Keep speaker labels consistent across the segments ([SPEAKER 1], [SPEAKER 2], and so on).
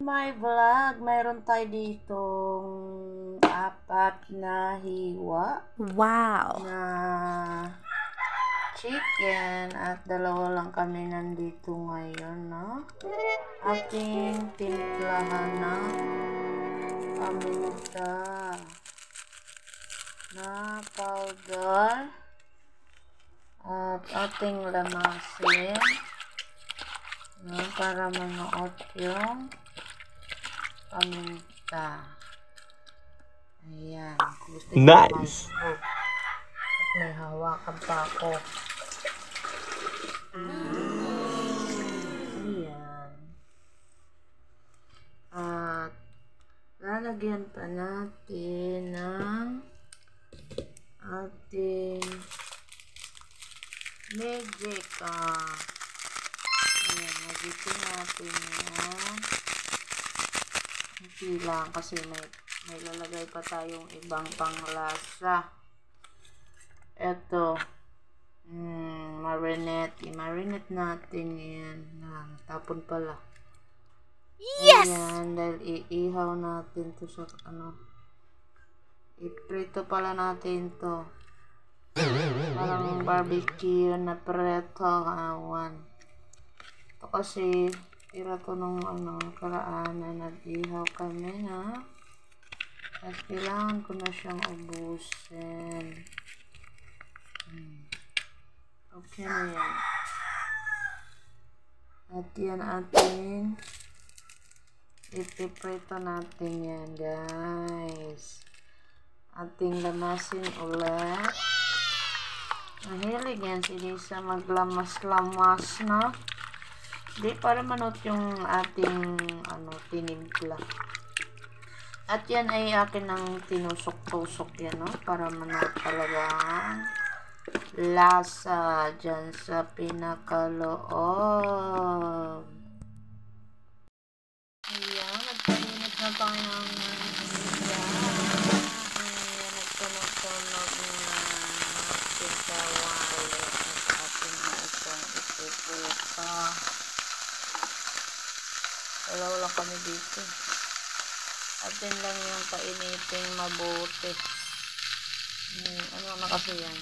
[SPEAKER 1] My vlog, mayroon tayo ditong 4 na hiwa.
[SPEAKER 2] Wow!
[SPEAKER 1] Na chicken at 2 lang kami nandito ngayon, no? Ating timplahan na paminta na powder at ating lamasin para manuot yung paminta. Ayan.
[SPEAKER 2] Nice!
[SPEAKER 1] At may hawakan pa ako. Ayan. At lalagyan pa natin ng ating mejika. Ayan. Magitin natin yan. Hindi lang kasi may lalagay pa tayong ibang panglasa. Eto, marinate natin yan. Tapon pala.
[SPEAKER 2] Yes!
[SPEAKER 1] Ayan, dahil iihaw natin to sa iprito pala natin to. Parang barbecue na preto, awan. Ito kasi tira to nung karaan na nag-ihaw kami na at kailangan ko na siyang ubusin. Okay na yan. At yan ating ipiprito natin yan, guys. Ating lamasin ulit. Mahilig yan si Lisa maglamas-lamas na. Di para manot yung ating tinimpla. At yan ay akin ng tinusok-tusok yan, no? Para manot talaga lasa dyan sa pinakaloob. Ayan, nagpainit na tayo ng nagtunog-tunog na natin sa wali at ating isang ipiputa. Dalaw lang kami dito. Atin lang yung painiting mabuti. Ano na kasi yan?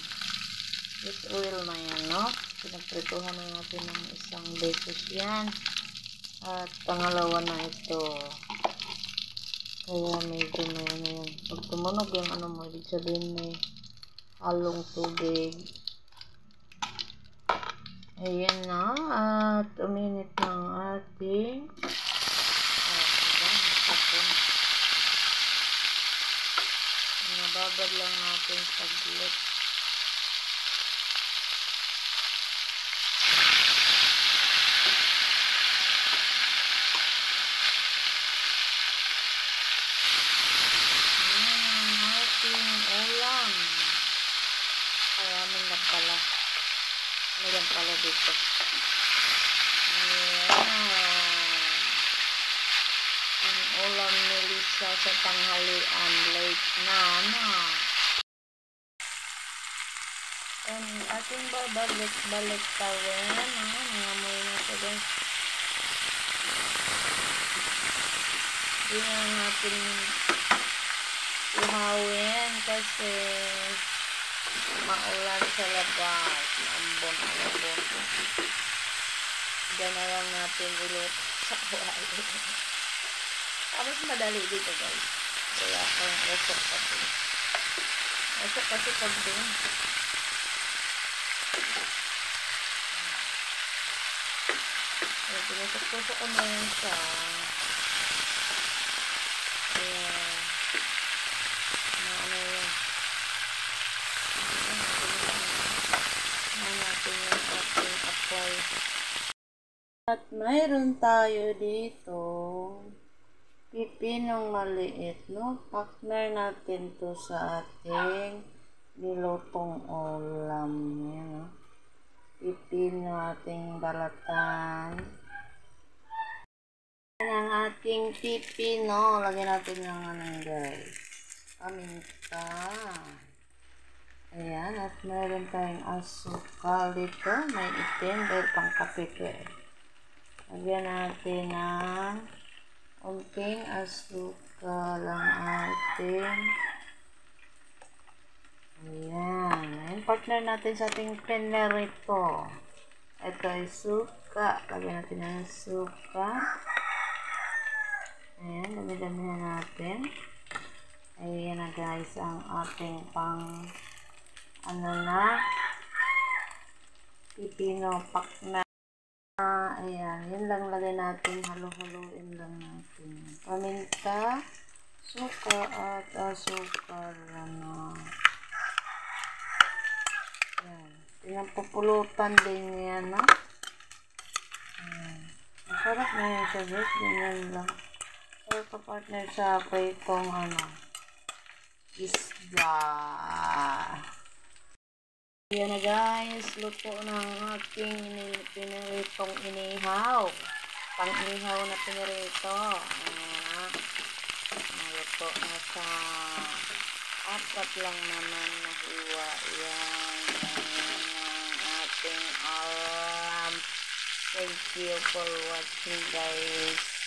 [SPEAKER 1] With oil na yan, no? Pinagprituhan na natin ng 1 beses yan. At pangalawa na ito. Kaya medyo na yan. Pag tumunog yung mo, ibig sabihin may halong tubig. Ayan na. At uminit ng ating nababad lang natin saglit. Ating ulam. Ayan lang pala. Meron pala dito. Ang ulam ni Lisa sa tanghalian, late na. And ating babalik tawin. Nangamoy na ito, guys. Hindi na natin ihawin kasi maulan sa labas. Ambon. Diyan na lang natin ulit sa wali. Mas madali dito, guys. Wala akong usok kasi. Usok kasi pag din. Pinusok-tusok ko na yun siya. Ayan. Yun. Natin yung ating apoy. At mayroon tayo dito pipinong maliit, no? Partner natin to sa ating nilutong ulam. Yan, no? Pipino ating balatan. Yan ang ating pipino. Lagyan natin ng guys. Paminta. Ayan. At meron tayong asukal dito. May itim dahil pang kape. Lagyan natin ng ating asuka lang ating. Ayan. Ayan, partner natin sa ating pinarito. Ito ay suka. Lagyan natin ng suka. Ayan, dami-dami natin. Ayan na guys, ang ating pang pipino pak na. Ayan, yun lang lagay natin. Halo-haloin lang natin. Paminta, suka at asukal. Ayan. Pinapupulutan din yan, no? Ayan. Masarap na yan siya, guys. Ganyan lang. Sarap pa partner sa pritong isda. Ayan na guys, luto ng aking piniritong inihaw. Pang-inihaw na pinirito. Ayan. Luto na sa apat lang naman na hiwa. Ayan. Ayan ang ating alam. Thank you for watching guys.